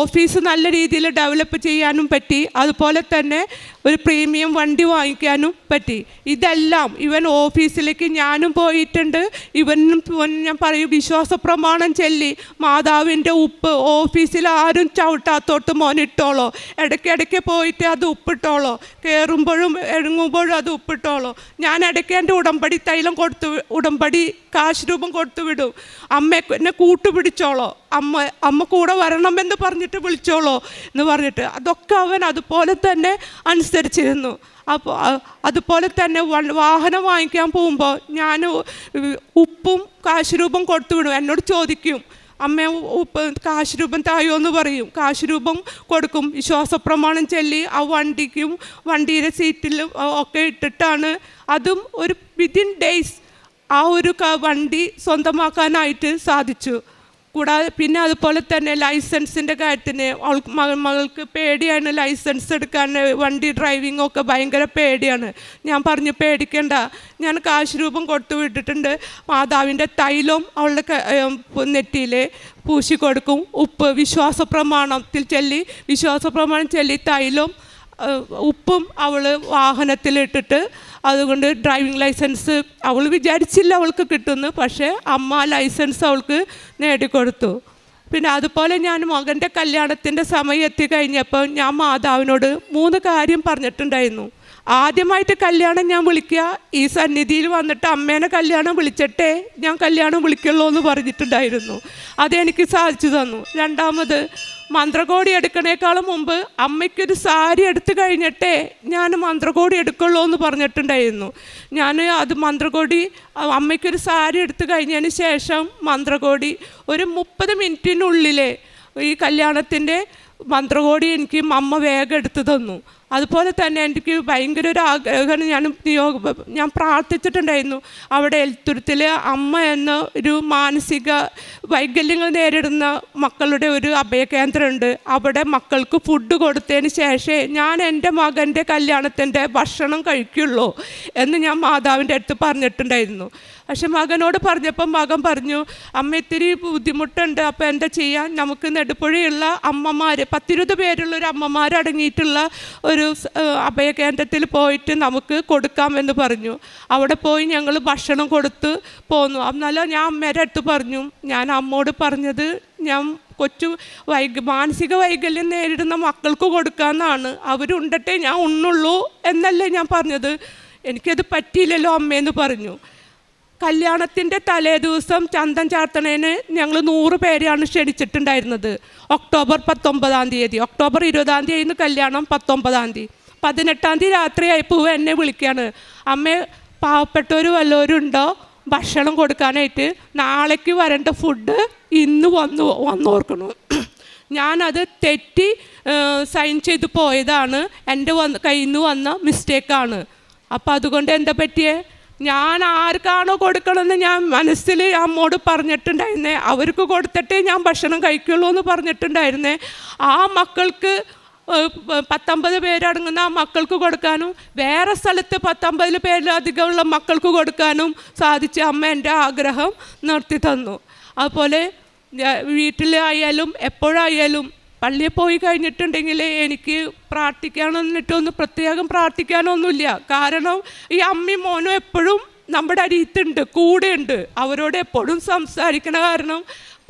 S4: ഓഫീസ് നല്ല രീതിയിൽ ഡെവലപ്പ് ചെയ്യാനും പറ്റി. അതുപോലെ തന്നെ ഒരു പ്രീമിയം വണ്ടി വാങ്ങിക്കാനും പറ്റി. ഇതെല്ലാം ഇവൻ ഓഫീസിലേക്ക് ഞാനും പോയിട്ടുണ്ട്. ഇവനും ഞാൻ പറയും വിശ്വാസ പ്രമാണം ചൊല്ലി മാതാവിൻ്റെ ഉപ്പ് ഓഫീസിൽ ആരും ചവിട്ടാത്തോട്ട് മോനിട്ടോളോ, ഇടയ്ക്കിടയ്ക്ക് പോയിട്ട് അത് ഉപ്പിട്ടോളോ, കയറുമ്പോഴും ഇറങ്ങുമ്പോഴും അത് ഉപ്പിട്ടോളോ. ഞാൻ ഇടയ്ക്ക് എൻ്റെ ഉടമ്പടി തൈലം ഉടമ്പടി കാശ് രൂപം കൊടുത്തു വിടും. എന്നെ കൂട്ടുപിടിച്ചോളോ, അമ്മ കൂടെ വരണമെന്ന് പറഞ്ഞിട്ട് വിളിച്ചോളോ എന്ന് പറഞ്ഞിട്ട് അതൊക്കെ അവൻ അതുപോലെ തന്നെ അനുസരിച്ചിരുന്നു. അപ്പോൾ അതുപോലെ തന്നെ വാഹനം വാങ്ങിക്കാൻ പോകുമ്പോൾ ഞാൻ ഉപ്പും കാശ് രൂപം കൊടുത്തു വിടും. എന്നോട് ചോദിക്കും, അമ്മ ഉപ്പ് കാശ് രൂപം തായോ എന്ന് പറയും. കാശ് രൂപം കൊടുക്കും. വിശ്വാസപ്രമാണം ചൊല്ലി ആ വണ്ടിക്കും വണ്ടിയുടെ സീറ്റിലും ഒക്കെ ഇട്ടിട്ടാണ് അതും ഒരു വിത്തിൻ ഡേയ്സ് ആ ഒരു വണ്ടി സ്വന്തമാക്കാനായിട്ട് സാധിച്ചു. കൂടാതെ പിന്നെ അതുപോലെ തന്നെ ലൈസൻസിൻ്റെ കാര്യത്തിന് മകൾക്ക് പേടിയാണ്. ലൈസൻസ് എടുക്കാൻ വണ്ടി ഡ്രൈവിംഗ് ഒക്കെ ഭയങ്കര പേടിയാണ്. ഞാൻ പറഞ്ഞു പേടിക്കണ്ട, ഞാൻ കാശ് രൂപം കൊടുത്തു വിട്ടിട്ടുണ്ട്. മാതാവിൻ്റെ തൈലം അവളുടെ നെറ്റിയിൽ പൂശി കൊടുക്കും. ഉപ്പ് വിശ്വാസപ്രമാണത്തിൽ ചൊല്ലി തൈലം ഉപ്പും അവൾ വാഹനത്തിലിട്ടിട്ട് അതുകൊണ്ട് ഡ്രൈവിംഗ് ലൈസൻസ് അവൾ വിചാരിച്ചില്ല അവൾക്ക് കിട്ടുന്നു. പക്ഷേ അമ്മ ലൈസൻസ് അവൾക്ക് നേടിക്കൊടുത്തു. പിന്നെ അതുപോലെ ഞാൻ മകൻ്റെ കല്യാണത്തിൻ്റെ സമയം എത്തിക്കഴിഞ്ഞപ്പോൾ ഞാൻ മാതാവിനോട് 3 കാര്യം പറഞ്ഞിട്ടുണ്ടായിരുന്നു. ആദ്യമായിട്ട് കല്യാണം ഞാൻ വിളിക്കുക, ഈ സന്നിധിയിൽ വന്നിട്ട് അമ്മേനെ കല്യാണം വിളിച്ചിട്ടേ ഞാൻ കല്യാണം വിളിക്കുള്ളൂ എന്ന് പറഞ്ഞിട്ടുണ്ടായിരുന്നു. അതെനിക്ക് സാധിച്ചു തന്നു. രണ്ടാമത് മന്ത്രകോടി എടുക്കണേക്കാളും മുമ്പ് അമ്മയ്ക്കൊരു സാരി എടുത്തു കഴിഞ്ഞിട്ടേ ഞാൻ മന്ത്രകോടി എടുക്കുള്ളൂ എന്ന് പറഞ്ഞിട്ടുണ്ടായിരുന്നു. ഞാൻ അത് മന്ത്രകോടി അമ്മയ്ക്കൊരു സാരി എടുത്തു കഴിഞ്ഞതിന് ശേഷം മന്ത്രകോടി ഒരു 30 മിനിറ്റിനുള്ളിൽ ഈ കല്യാണത്തിൻ്റെ മന്ത്രകോടി എനിക്ക് അമ്മ വേഗം എടുത്തു തന്നു. അതുപോലെ തന്നെ എനിക്ക് ഭയങ്കര ഒരു ആഗ്രഹം ഞാൻ പ്രാർത്ഥിച്ചിട്ടുണ്ടായിരുന്നു. അവിടെ എൽത്തുരുത്തിൽ അമ്മ എന്ന ഒരു മാനസിക വൈകല്യങ്ങൾ നേരിടുന്ന മക്കളുടെ ഒരു അഭയകേന്ദ്രമുണ്ട്. അവിടെ മക്കൾക്ക് ഫുഡ് കൊടുത്തതിന് ശേഷമേ ഞാൻ എൻ്റെ മകൻ്റെ കല്യാണത്തിൻ്റെ ഭക്ഷണം കഴിക്കുള്ളൂ എന്ന് ഞാൻ മാതാവിൻ്റെ അടുത്ത് പറഞ്ഞിട്ടുണ്ടായിരുന്നു. പക്ഷെ മകനോട് പറഞ്ഞപ്പോൾ മകൻ പറഞ്ഞു, അമ്മ ഇത്തിരി ബുദ്ധിമുട്ടുണ്ട്, അപ്പോൾ എന്താ ചെയ്യാൻ, നമുക്ക് നെടുപ്പുഴയുള്ള അമ്മമാർ 10-20 പേരുള്ള ഒരു അമ്മമാരടങ്ങിയിട്ടുള്ള ഒരു അഭയകേന്ദ്രത്തിൽ പോയിട്ട് നമുക്ക് കൊടുക്കാമെന്ന് പറഞ്ഞു. അവിടെ പോയി ഞങ്ങൾ ഭക്ഷണം കൊടുത്ത് പോന്നു. എന്നാലും ഞാൻ അമ്മയുടെ അടുത്ത് പറഞ്ഞു, ഞാൻ അമ്മോട് പറഞ്ഞത് ഞാൻ മാനസിക വൈകല്യം നേരിടുന്ന മക്കൾക്ക് കൊടുക്കാമെന്നാണ്, അവരുണ്ടട്ടെ ഞാൻ ഉണ്ണുള്ളൂ എന്നല്ലേ ഞാൻ പറഞ്ഞത്. എനിക്കത് പറ്റിയില്ലല്ലോ അമ്മയെന്ന് പറഞ്ഞു. കല്യാണത്തിൻ്റെ തലേ ദിവസം ചന്തം ചാർത്തണേന് ഞങ്ങൾ 100 പേരെയാണ് ക്ഷണിച്ചിട്ടുണ്ടായിരുന്നത്. ഒക്ടോബർ 19-ാം തീയതി, ഒക്ടോബർ 20-ാം തീയതി കല്യാണം, 19-ാം തീയതി 18-ാം തീയതി രാത്രിയായപ്പോൾ എന്നെ വിളിക്കുകയാണ്, അമ്മ പാവപ്പെട്ടവർ വല്ലവരും ഉണ്ടോ ഭക്ഷണം കൊടുക്കാനായിട്ട്, നാളേക്ക് വരേണ്ട ഫുഡ് ഇന്ന് വന്നോർക്കണു. ഞാനത് തെറ്റി സൈൻ ചെയ്ത് പോയതാണ്, എൻ്റെ കയ്യിൽ നിന്ന് വന്ന മിസ്റ്റേക്കാണ്. അപ്പം അതുകൊണ്ട് എന്താ പറ്റിയേ, ഞാൻ ആർക്കാണോ കൊടുക്കണമെന്ന് ഞാൻ മനസ്സിൽ അമ്മോട് പറഞ്ഞിട്ടുണ്ടായിരുന്നേ, അവർക്ക് കൊടുത്തിട്ടേ ഞാൻ ഭക്ഷണം കഴിക്കുള്ളൂ എന്ന് പറഞ്ഞിട്ടുണ്ടായിരുന്നേ. ആ മക്കൾക്ക് 19 പേരടങ്ങുന്ന ആ മക്കൾക്ക് കൊടുക്കാനും വേറെ സ്ഥലത്ത് 19 പേരിലധികമുള്ള മക്കൾക്ക് കൊടുക്കാനും സാധിച്ച അമ്മ എൻ്റെ ആഗ്രഹം നിർത്തി തന്നു. അതുപോലെ വീട്ടിലായാലും എപ്പോഴായാലും പള്ളിയിൽ പോയി കഴിഞ്ഞിട്ടുണ്ടെങ്കിൽ എനിക്ക് പ്രാർത്ഥിക്കാനൊന്നിട്ടൊന്നും പ്രത്യേകം പ്രാർത്ഥിക്കാനൊന്നുമില്ല. കാരണം ഈ അമ്മയും മോനും എപ്പോഴും നമ്മുടെ അരിയത്തുണ്ട്, കൂടെയുണ്ട്. അവരോട് എപ്പോഴും സംസാരിക്കണ കാരണം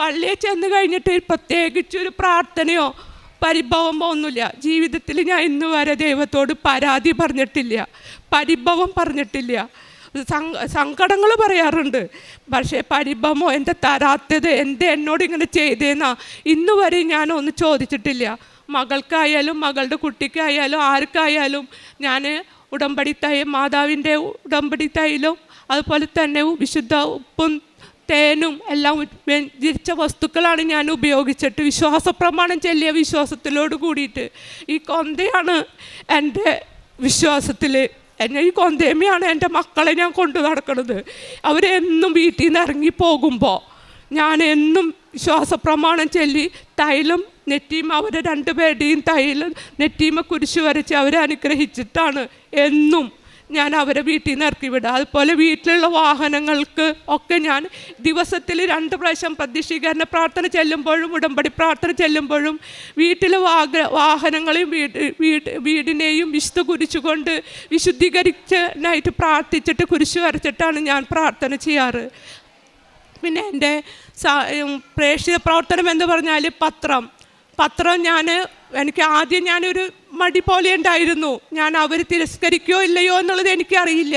S4: പള്ളിയിൽ ചെന്ന് കഴിഞ്ഞിട്ട് പ്രത്യേകിച്ചൊരു പ്രാർത്ഥനയോ പരിഭവമോ ഒന്നുമില്ല. ജീവിതത്തിൽ ഞാൻ ഇന്ന് വരെ ദൈവത്തോട് പരാതി പറഞ്ഞിട്ടില്ല, പരിഭവം പറഞ്ഞിട്ടില്ല. സങ്കടങ്ങൾ പറയാറുണ്ട്, പക്ഷേ പരിഭവമോ എൻ്റെ തരാത്തത് എന്നോട് ഇങ്ങനെ ചെയ്തേന്നാ ഇന്ന് വരെ ഞാനൊന്നും ചോദിച്ചിട്ടില്ല. മകൾക്കായാലും മകളുടെ കുട്ടിക്കായാലും ആർക്കായാലും ഞാൻ ഉടമ്പടി മാതാവിൻ്റെ ഉടമ്പടി തൈലും അതുപോലെ തന്നെ വിശുദ്ധ ഉപ്പും തേനും എല്ലാം വ്യഞ്ജിച്ച വസ്തുക്കളാണ് ഞാൻ ഉപയോഗിച്ചിട്ട് വിശ്വാസപ്രമാണം ചൊല്ലിയ വിശ്വാസത്തിലോട് കൂടിയിട്ട്. ഈ കൊന്തയാണ് എൻ്റെ വിശ്വാസത്തിൽ. ഈ കൊന്തേമ്മയാണ് എൻ്റെ മക്കളെ ഞാൻ കൊണ്ടു നടക്കുന്നത്. അവരെന്നും വീട്ടിൽ നിന്ന് ഇറങ്ങി പോകുമ്പോൾ ഞാൻ എന്നും വിശ്വാസപ്രമാണം ചൊല്ലി തൈലം നെറ്റീമ അവരെ 2 പേരുടെയും തൈലം നെറ്റീമ കുരിശ് വരച്ച് അവരെ അനുഗ്രഹിച്ചിട്ടാണ് എന്നും ഞാൻ അവരെ വീട്ടിൽ നിന്ന് ഇറക്കി വിടുക. അതുപോലെ വീട്ടിലുള്ള വാഹനങ്ങൾക്ക് ഒക്കെ ഞാൻ ദിവസത്തിൽ 2 പ്രാവശ്യം പ്രതീക്ഷീകരണ പ്രാർത്ഥന ചെല്ലുമ്പോഴും ഉടമ്പടി പ്രാർത്ഥന ചെല്ലുമ്പോഴും വീട്ടിലെ വാഹനങ്ങളെയും വീടിനെയും വിശുദ്ധ കുരിശുകൊണ്ട് വിശുദ്ധീകരിച്ചതിനായിട്ട് പ്രാർത്ഥിച്ചിട്ട് കുരിശ് വരച്ചിട്ടാണ് ഞാൻ പ്രാർത്ഥന ചെയ്യാറ്. പിന്നെ എൻ്റെ പ്രേക്ഷിത പ്രവർത്തനം എന്ന് പറഞ്ഞാൽ പത്രം എനിക്ക് ആദ്യം ഞാനൊരു മടി പോലെ ഉണ്ടായിരുന്നു. ഞാൻ അവർ തിരസ്കരിക്കുകയോ ഇല്ലയോ എന്നുള്ളത് എനിക്കറിയില്ല.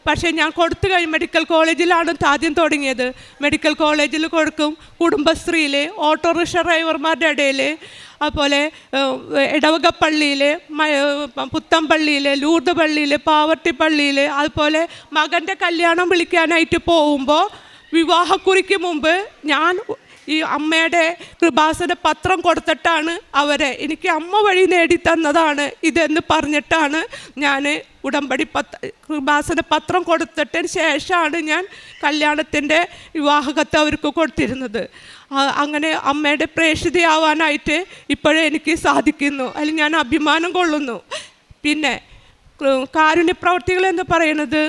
S4: പക്ഷേ ഞാൻ കൊടുത്തു കഴിഞ്ഞ് മെഡിക്കൽ കോളേജിലാണ് ആദ്യം തുടങ്ങിയത്. മെഡിക്കൽ കോളേജിൽ കൊടുക്കും, കുടുംബശ്രീയിൽ, ഓട്ടോറിക്ഷ ഡ്രൈവർമാരുടെ ഇടയിൽ, അതുപോലെ ഇടവക പള്ളിയിൽ, പുത്തമ്പള്ളിയിൽ, ലൂർദ് പള്ളിയിൽ, പാവർട്ടി പള്ളിയിൽ, അതുപോലെ മകൻ്റെ കല്യാണം വിളിക്കാനായിട്ട് പോകുമ്പോൾ വിവാഹക്കുറിക്ക് മുമ്പ് ഞാൻ ഈ അമ്മയുടെ കൃപാസന പത്രം കൊടുത്തിട്ടാണ് എനിക്ക് അമ്മ വഴി നേടിത്തന്നതാണ് ഇതെന്ന് പറഞ്ഞിട്ടാണ് ഞാൻ ഉടമ്പടി കൃപാസന പത്രം കൊടുത്തിട്ടതിന് ശേഷമാണ് ഞാൻ കല്യാണത്തിൻ്റെ വിവാഹകത്ത് അവർക്ക് കൊടുത്തിരുന്നത്. അങ്ങനെ അമ്മയുടെ പ്രേക്ഷിതയാവാനായിട്ട് ഇപ്പോഴേ എനിക്ക് സാധിക്കുന്നു, അതിൽ ഞാൻ അഭിമാനം കൊള്ളുന്നു. പിന്നെ കാരുണ്യപ്രവർത്തികൾ എന്ന് പറയുന്നത്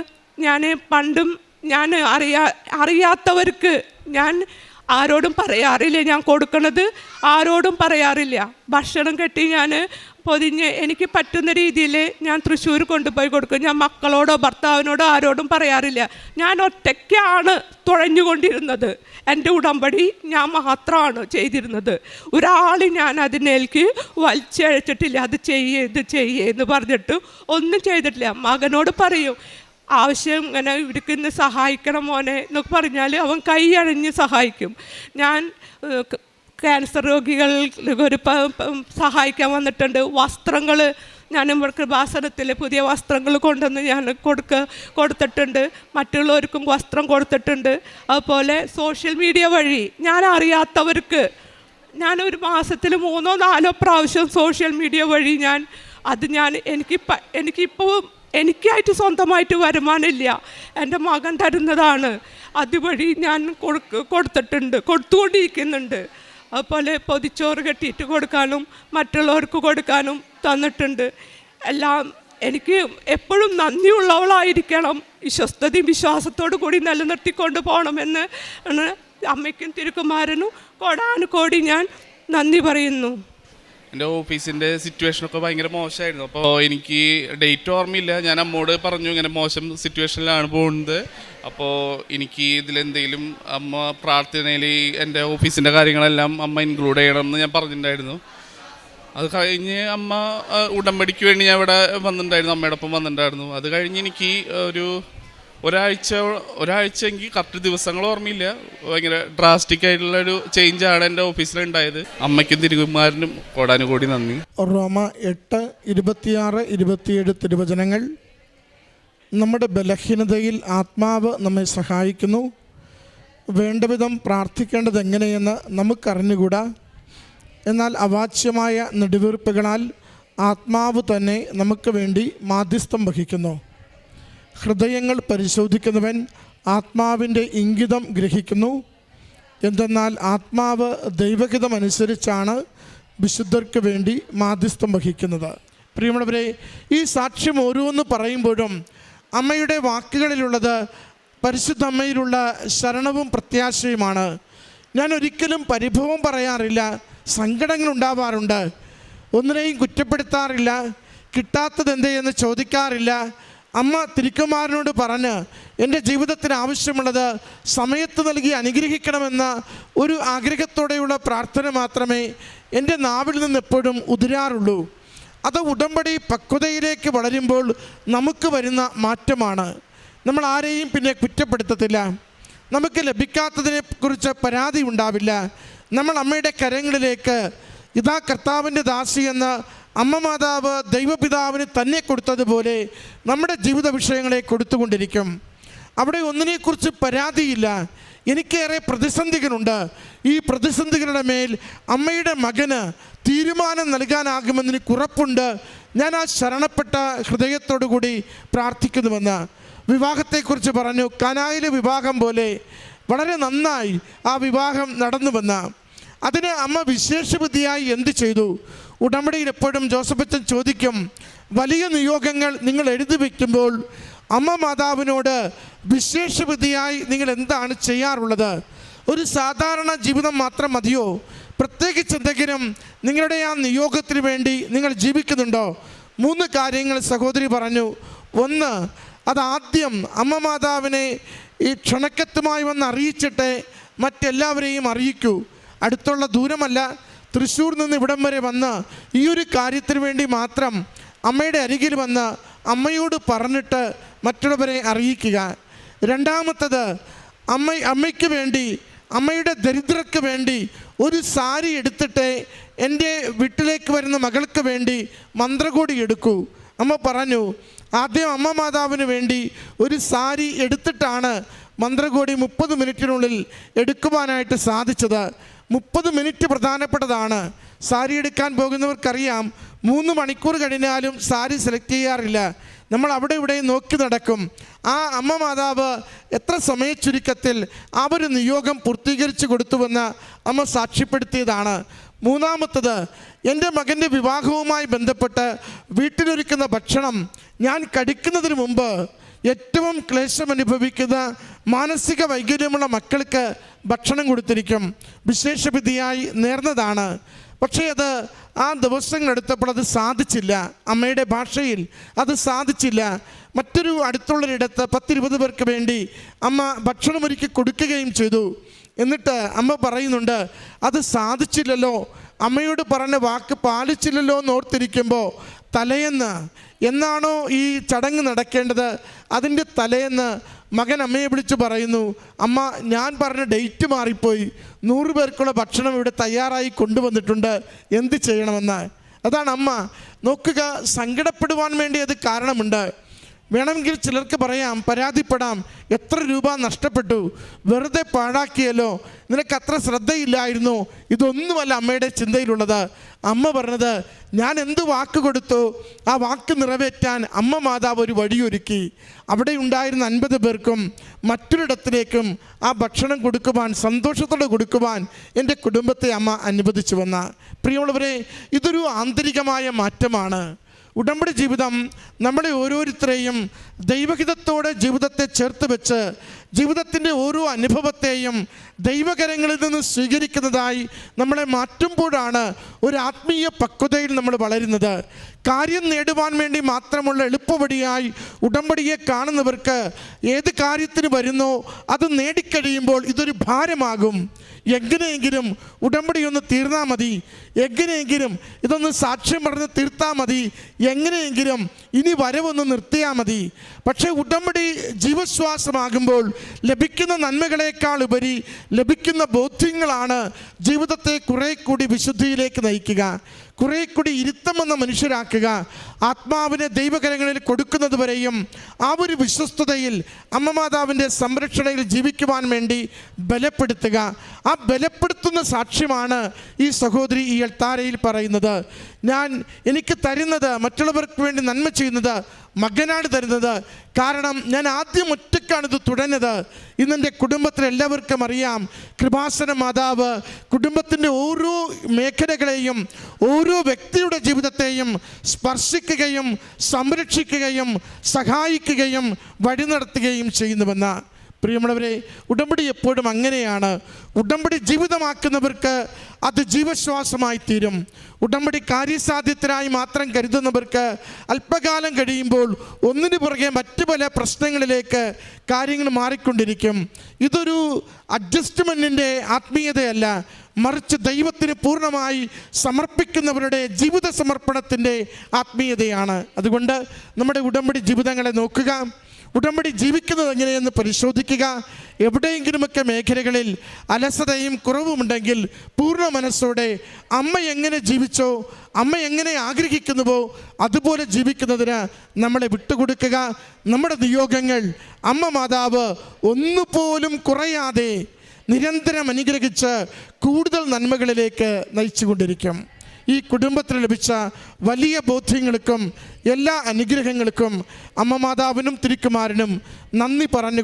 S4: പണ്ടും അറിയാത്തവർക്ക് ഞാൻ ആരോടും പറയാറില്ല, ഞാൻ കൊടുക്കണത് ആരോടും പറയാറില്ല. ഭക്ഷണം കെട്ടി ഞാൻ പൊതിഞ്ഞ് എനിക്ക് പറ്റുന്ന രീതിയിൽ ഞാൻ തൃശ്ശൂർ കൊണ്ടുപോയി കൊടുക്കും. ഞാൻ മക്കളോടോ ഭർത്താവിനോടോ ആരോടും പറയാറില്ല. ഞാൻ ഒറ്റയ്ക്കാണ് തുഴഞ്ഞുകൊണ്ടിരുന്നത്. എൻ്റെ ഉടമ്പടി ഞാൻ മാത്രമാണ് ചെയ്തിരുന്നത്. ഒരാൾ ഞാൻ അതിനേക്ക് വലിച്ചഴച്ചിട്ടില്ല, അത് ചെയ്യേ എന്ന് പറഞ്ഞിട്ട് ഒന്നും ചെയ്തിട്ടില്ല. മകനോട് പറയും, ആവശ്യം ഇങ്ങനെ ഇവർക്ക് ഇന്ന് സഹായിക്കണം മോനെ എന്നൊക്കെ പറഞ്ഞാൽ അവൻ കൈയഴിഞ്ഞ് സഹായിക്കും. ഞാൻ ക്യാൻസർ രോഗികൾക്ക് ഒരു സഹായിക്കാൻ വന്നിട്ടുണ്ട്. വസ്ത്രങ്ങൾ ഞാൻ കൃപാസനത്തിൽ പുതിയ വസ്ത്രങ്ങൾ കൊണ്ടുവന്ന് ഞാൻ കൊടുത്തിട്ടുണ്ട്. മറ്റുള്ളവർക്കും വസ്ത്രം കൊടുത്തിട്ടുണ്ട്. അതുപോലെ സോഷ്യൽ മീഡിയ വഴി ഞാൻ അറിയാത്തവർക്ക് ഒരു മാസത്തിൽ 3-4 പ്രാവശ്യം സോഷ്യൽ മീഡിയ വഴി എനിക്കിപ്പോൾ എനിക്കായിട്ട് സ്വന്തമായിട്ട് വരുമാനമില്ല, എൻ്റെ മകൻ തരുന്നതാണ്. അതുവഴി ഞാൻ കൊടുത്തുകൊണ്ടിരിക്കുന്നുണ്ട്. അതുപോലെ പൊതിച്ചോറ് കെട്ടിയിട്ട് കൊടുക്കാനും മറ്റുള്ളവർക്ക് കൊടുക്കാനും തന്നിട്ടുണ്ട്. എല്ലാം എനിക്ക് എപ്പോഴും നന്ദിയുള്ളവളായിരിക്കണം, വിശ്വസ്തതയും വിശ്വാസത്തോടു കൂടി നിലനിർത്തിക്കൊണ്ട് പോകണമെന്ന് അമ്മയ്ക്കും തിരുക്കുമാരനും കോടാനുകോടി ഞാൻ നന്ദി പറയുന്നു.
S5: എൻ്റെ ഓഫീസിൻ്റെ സിറ്റുവേഷനൊക്കെ ഭയങ്കര മോശമായിരുന്നു. അപ്പോൾ എനിക്ക് ഡേറ്റ് ഓർമ്മയില്ല. ഞാൻ അമ്മോട് പറഞ്ഞു ഇങ്ങനെ മോശം സിറ്റുവേഷനിലാണ് പോകുന്നത്, അപ്പോൾ എനിക്ക് ഇതിലെന്തെങ്കിലും അമ്മ പ്രാർത്ഥനയിൽ എൻ്റെ ഓഫീസിൻ്റെ കാര്യങ്ങളെല്ലാം അമ്മ ഇൻക്ലൂഡ് ചെയ്യണം എന്ന് ഞാൻ പറഞ്ഞിട്ടുണ്ടായിരുന്നു. അത് കഴിഞ്ഞ് അമ്മ ഉടമ്പടിക്ക് വേണ്ടി ഞാൻ ഇവിടെ വന്നിട്ടുണ്ടായിരുന്നു, അമ്മയുടെ ഒപ്പം വന്നിട്ടുണ്ടായിരുന്നു. അത് കഴിഞ്ഞ് എനിക്ക് ഒരാഴ്ച എനിക്ക് കറക്റ്റ് ദിവസങ്ങൾ ഓർമ്മയില്ല, ഭയങ്കര ഡ്രാസ്റ്റിക് ആയിട്ടുള്ളൊരു ചേഞ്ചാണ് എൻ്റെ ഓഫീസിലുണ്ടായത്. അമ്മയ്ക്കും തിരുകുമാരനും കോടാനുകോടി നന്ദി.
S6: റോമ 8:26-27 തിരുവചനങ്ങൾ. നമ്മുടെ ബലഹീനതയിൽ ആത്മാവ് നമ്മെ സഹായിക്കുന്നു. വേണ്ടവിധം പ്രാർത്ഥിക്കേണ്ടത് എങ്ങനെയെന്ന് നമുക്കറിഞ്ഞുകൂടാ. എന്നാൽ അവാച്യമായ നെടുവീർപ്പുകളാൽ ആത്മാവ് തന്നെ നമുക്ക് വേണ്ടി മാധ്യസ്ഥം വഹിക്കുന്നു. ഹൃദയങ്ങൾ പരിശോധിക്കുന്നവൻ ആത്മാവിൻ്റെ ഇംഗിതം ഗ്രഹിക്കുന്നു. എന്തെന്നാൽ ആത്മാവ് ദൈവഹിതമനുസരിച്ചാണ് വിശുദ്ധർക്ക് വേണ്ടി മാധ്യസ്ഥം വഹിക്കുന്നത്. പ്രിയമുള്ളവരെ, ഈ സാക്ഷ്യം ഓരോന്ന് പറയുമ്പോഴും അമ്മയുടെ വാക്കുകളിലുള്ളത് പരിശുദ്ധ അമ്മയിലുള്ള ശരണവും പ്രത്യാശയുമാണ്. ഞാൻ ഒരിക്കലും പരിഭവം പറയാറില്ല, സങ്കടങ്ങൾ ഉണ്ടാവാറുണ്ട്, ഒന്നിനെയും കുറ്റപ്പെടുത്താറില്ല, കിട്ടാത്തത് എന്തേ എന്ന് ചോദിക്കാറില്ല. അമ്മ തിരുക്കുമാരനോട് പറഞ്ഞ് എൻ്റെ ജീവിതത്തിന് ആവശ്യമുള്ളത് സമയത്ത് നൽകി അനുഗ്രഹിക്കണമെന്ന ഒരു ആഗ്രഹത്തോടെയുള്ള പ്രാർത്ഥന മാത്രമേ എൻ്റെ നാവിൽ നിന്ന് എപ്പോഴും ഉതിരാറുള്ളൂ. അത് ഉടമ്പടി പക്വതയിലേക്ക് വളരുമ്പോൾ നമുക്ക് വരുന്ന മാറ്റമാണ്. നമ്മൾ ആരെയും പിന്നെ കുറ്റപ്പെടുത്തത്തില്ല, നമുക്ക് ലഭിക്കാത്തതിനെക്കുറിച്ച് പരാതി ഉണ്ടാവില്ല. നമ്മൾ അമ്മയുടെ കരങ്ങളിലേക്ക് ഇതാ കർത്താവിൻ്റെ ദാസി എന്ന് അമ്മ മാതാവ് ദൈവപിതാവിന് തന്നെ കൊടുത്തതുപോലെ നമ്മുടെ ജീവിത വിഷയങ്ങളെ കൊടുത്തുകൊണ്ടിരിക്കും. അവിടെ ഒന്നിനെക്കുറിച്ച് പരാതിയില്ല. എനിക്കേറെ പ്രതിസന്ധികളുണ്ട്. ഈ പ്രതിസന്ധികളുടെ മേൽ അമ്മയുടെ മകന് തീരുമാനം നൽകാനാകുമെന്ന് ഉറപ്പുണ്ട്. ഞാൻ ആ ശരണപ്പെട്ട ഹൃദയത്തോടു കൂടി പ്രാർത്ഥിക്കുന്നുവെന്ന്. വിവാഹത്തെക്കുറിച്ച് പറഞ്ഞു, കാനായിലെ വിവാഹം പോലെ വളരെ നന്നായി ആ വിവാഹം നടന്നുവെന്ന്. അതിന് അമ്മ വിശേഷബുദ്ധിയായി എന്ത് ചെയ്തു? ഉടമ്പടിയിൽ എപ്പോഴും ജോസഫച്ചൻ ചോദിക്കും, വലിയ നിയോഗങ്ങൾ നിങ്ങൾ എഴുതി വയ്ക്കുമ്പോൾ അമ്മ മാതാവിനോട് വിശേഷബുദ്ധിയായി നിങ്ങൾ എന്താണ് ചെയ്യാറുള്ളത്? ഒരു സാധാരണ ജീവിതം മാത്രം മതിയോ? പ്രത്യേകിച്ച് എന്തെങ്കിലും നിങ്ങളുടെ ആ നിയോഗത്തിന് വേണ്ടി നിങ്ങൾ ജീവിക്കുന്നുണ്ടോ? 3 കാര്യങ്ങൾ സഹോദരി പറഞ്ഞു. 1, അതാദ്യം അമ്മ മാതാവിനെ ഈ ക്ഷണക്കത്തുമായി വന്ന് അറിയിച്ചിട്ട് മറ്റെല്ലാവരെയും അറിയിക്കൂ. അടുത്തുള്ള ദൂരമല്ല, തൃശ്ശൂർ നിന്ന് ഇവിടം വരെ വന്ന് ഈ ഒരു കാര്യത്തിന് വേണ്ടി മാത്രം അമ്മയുടെ അരികിൽ വന്ന് അമ്മയോട് പറഞ്ഞിട്ട് മറ്റുള്ളവരെ അറിയിക്കുക. രണ്ടാമത്തത്, അമ്മയ്ക്ക് വേണ്ടി, അമ്മയുടെ ദരിദ്രർക്ക് വേണ്ടി ഒരു സാരി എടുത്തിട്ട് എൻ്റെ വീട്ടിലേക്ക് വരുന്ന മകൾക്ക് വേണ്ടി മന്ത്രകോടി എടുക്കൂ. അമ്മ പറഞ്ഞു, ആദ്യം അമ്മ മാതാവിന് വേണ്ടി ഒരു സാരി എടുത്തിട്ടാണ് മന്ത്രകോടി 30 മിനിറ്റിനുള്ളിൽ എടുക്കുവാനായിട്ട് സാധിച്ചത്. 30 മിനിറ്റ് പ്രധാനപ്പെട്ടതാണ്. സാരി എടുക്കാൻ പോകുന്നവർക്കറിയാം, 3 മണിക്കൂർ കഴിഞ്ഞാലും സാരി സെലക്ട് ചെയ്യാറില്ല. നമ്മൾ അവിടെ ഇവിടെ നോക്കി നടക്കും. ആ അമ്മ മാതാവ് എത്ര സമയ ചുരുക്കത്തിൽ ആ ഒരു നിയോഗം പൂർത്തീകരിച്ചു കൊടുത്തുവെന്ന് അമ്മ സാക്ഷ്യപ്പെടുത്തിയതാണ്. മൂന്നാമത്തത്, എൻ്റെ മകൻ്റെ വിവാഹവുമായി ബന്ധപ്പെട്ട് വീട്ടിലൊരുക്കുന്ന ഭക്ഷണം ഞാൻ കഴിക്കുന്നതിന് മുമ്പ് ഏറ്റവും ക്ലേശം അനുഭവിക്കുന്ന മാനസിക വൈകല്യമുള്ള മക്കൾക്ക് ഭക്ഷണം കൊടുത്തിരിക്കും. വിശേഷവിധിയായി നേർന്നതാണ്. പക്ഷേ അത് ആ ദിവസങ്ങളെടുത്തപ്പോൾ അത് സാധിച്ചില്ല. അമ്മയുടെ ഭാഷയിൽ അത് സാധിച്ചില്ല. മറ്റൊരു അടുത്തുള്ളൊരിടത്ത് 10-20 പേർക്ക് വേണ്ടി അമ്മ ഭക്ഷണമൊരുക്കി കൊടുക്കുകയും ചെയ്തു. എന്നിട്ട് അമ്മ പറയുന്നുണ്ട്, അത് സാധിച്ചില്ലല്ലോ, അമ്മയോട് പറഞ്ഞ വാക്ക് പാലിച്ചില്ലല്ലോ എന്നോർത്തിരിക്കുമ്പോൾ തലേന്ന് എന്നാണോ ഈ ചടങ്ങ് നടക്കേണ്ടത് അതിൻ്റെ തലേന്ന് മകൻ അമ്മയെ വിളിച്ച് പറയുന്നു, അമ്മ ഞാൻ പറഞ്ഞ ഡേറ്റ് മാറിപ്പോയി, 100 പേർക്കുള്ള ഭക്ഷണം ഇവിടെ തയ്യാറായി കൊണ്ടുവന്നിട്ടുണ്ട്, എന്ത് ചെയ്യണമെന്ന്. അതാണ് അമ്മ. നോക്കുക, സങ്കടപ്പെടുവാൻ വേണ്ടി അത് കാരണമുണ്ട്. വേണമെങ്കിൽ ചിലർക്ക് പറയാം, പരാതിപ്പെടാം, എത്ര രൂപ നഷ്ടപ്പെട്ടു, വെറുതെ പാഴാക്കിയല്ലോ, നിനക്ക് അത്ര ശ്രദ്ധയില്ലായിരുന്നു. ഇതൊന്നുമല്ല അമ്മയുടെ ചിന്തയിലുള്ളത്. അമ്മ പറഞ്ഞത്, ഞാൻ എന്ത് വാക്ക് കൊടുത്തു ആ വാക്ക് നിറവേറ്റാൻ അമ്മ മാതാവ് ഒരു വഴിയൊരുക്കി. അവിടെ ഉണ്ടായിരുന്ന 50 പേർക്കും മറ്റൊരിടത്തിലേക്കും ആ ഭക്ഷണം കൊടുക്കുവാൻ, സന്തോഷത്തോടെ കൊടുക്കുവാൻ എൻ്റെ കുടുംബത്തെ അമ്മ അനുവദിച്ചു വന്ന. പ്രിയമുള്ളവരെ, ഇതൊരു ആന്തരികമായ മാറ്റമാണ്. ഉടമ്പടി ജീവിതം നമ്മളെ ഓരോരുത്തരെയും ദൈവഹിതത്തോടെ ജീവിതത്തെ ചേർത്ത് വെച്ച് ജീവിതത്തിൻ്റെ ഓരോ അനുഭവത്തെയും ദൈവകരങ്ങളിൽ നിന്ന് സ്വീകരിക്കുന്നതായി നമ്മളെ മാറ്റുമ്പോഴാണ് ഒരു ആത്മീയ പക്വതയിൽ നമ്മൾ വളരുന്നത്. കാര്യം നേടുവാൻ വേണ്ടി മാത്രമുള്ള എളുപ്പവഴിയായി ഉടമ്പടിയെ കാണുന്നവർക്ക് ഏത് കാര്യത്തിന് വരുന്നോ അത് നേടിക്കഴിയുമ്പോൾ ഇതൊരു ഭാരമാകും. എങ്ങനെയെങ്കിലും ഉടമ്പടി ഒന്ന് തീർന്നാൽ മതി, എങ്ങനെയെങ്കിലും ഇതൊന്ന് സാക്ഷ്യം പറഞ്ഞ് തീർത്താൽ മതി, എങ്ങനെയെങ്കിലും ഇനി വരവൊന്ന് നിർത്തിയാൽ മതി. പക്ഷേ ഉടമ്പടി ജീവശ്വാസമാകുമ്പോൾ ലഭിക്കുന്ന നന്മകളേക്കാൾ ഉപരി ലഭിക്കുന്ന ബോധ്യങ്ങളാണ് ജീവിതത്തെ കുറെ കൂടി വിശുദ്ധിയിലേക്ക് നയിക്കുക. കുറേ കൂടി ഇരുത്തം വന്ന മനുഷ്യരാക്കുക. ആത്മാവിനെ ദൈവകരങ്ങളിൽ കൊടുക്കുന്നത് വരെയും ആ ഒരു വിശ്വസ്തതയിൽ അമ്മ മാതാവിൻ്റെ സംരക്ഷണയിൽ ജീവിക്കുവാൻ വേണ്ടി ബലപ്പെടുത്തുക. ആ ബലപ്പെടുത്തുന്ന സാക്ഷ്യമാണ് ഈ സഹോദരി ഈ അൾത്താരയിൽ പറയുന്നത്. എനിക്ക് തരുന്നത്, മറ്റുള്ളവർക്ക് വേണ്ടി നന്മ ചെയ്യുന്നത് മകനാണ് തരുന്നത്. കാരണം ഞാൻ ആദ്യം ഒറ്റയ്ക്കാണ് ഇത് തുടരുന്നത്. ഇന്നെൻ്റെ കുടുംബത്തിലെല്ലാവർക്കും അറിയാം, കൃപാസന മാതാവ് കുടുംബത്തിൻ്റെ ഓരോ മേഖലകളെയും ഓരോ വ്യക്തിയുടെ ജീവിതത്തെയും സ്പർശിക്കുകയും സംരക്ഷിക്കുകയും സഹായിക്കുകയും വഴി നടത്തുകയും ചെയ്യുന്നുവെന്ന്. പ്രിയമുള്ളവരെ, ഉടമ്പടി എപ്പോഴും അങ്ങനെയാണ്. ഉടമ്പടി ജീവിതമാക്കുന്നവർക്ക് അത് ജീവശ്വാസമായി തീരും. ഉടമ്പടി കാര്യസാധ്യത്തിനായി മാത്രം കരുതുന്നവർക്ക് അല്പകാലം കഴിയുമ്പോൾ ഒന്നിനു പുറകെ മറ്റു പല പ്രശ്നങ്ങളിലേക്ക് കാര്യങ്ങൾ മാറിക്കൊണ്ടിരിക്കും. ഇതൊരു അഡ്ജസ്റ്റ്മെൻറ്റിൻ്റെ ആത്മീയതയല്ല, മറിച്ച് ദൈവത്തിന് പൂർണ്ണമായി സമർപ്പിക്കുന്നവരുടെ ജീവിത സമർപ്പണത്തിൻ്റെ ആത്മീയതയാണ്. അതുകൊണ്ട് നമ്മുടെ ഉടമ്പടി ജീവിതങ്ങളെ നോക്കുക, ഉടമ്പടി ജീവിക്കുന്നത് എങ്ങനെയെന്ന് പരിശോധിക്കുക. എവിടെയെങ്കിലുമൊക്കെ മേഖലകളിൽ അലസതയും കുറവുമുണ്ടെങ്കിൽ പൂർണ്ണ മനസ്സോടെ അമ്മ എങ്ങനെ ജീവിച്ചോ, അമ്മ എങ്ങനെ ആഗ്രഹിക്കുന്നുവോ അതുപോലെ ജീവിക്കുന്നതിന് നമ്മളെ വിട്ടുകൊടുക്കുക. നമ്മുടെ നിയോഗങ്ങൾ അമ്മ മാതാവ് ഒന്നുപോലും കുറയാതെ നിരന്തരം അനുഗ്രഹിച്ച് കൂടുതൽ നന്മകളിലേക്ക് നയിച്ചുകൊണ്ടിരിക്കും. ഈ കുടുംബത്തിന് ലഭിച്ച വലിയ ബോധ്യങ്ങൾക്കും എല്ലാ അനുഗ്രഹങ്ങൾക്കും അമ്മ മാതാവിനും തിരുക്കുമാരനും നന്ദി പറഞ്ഞു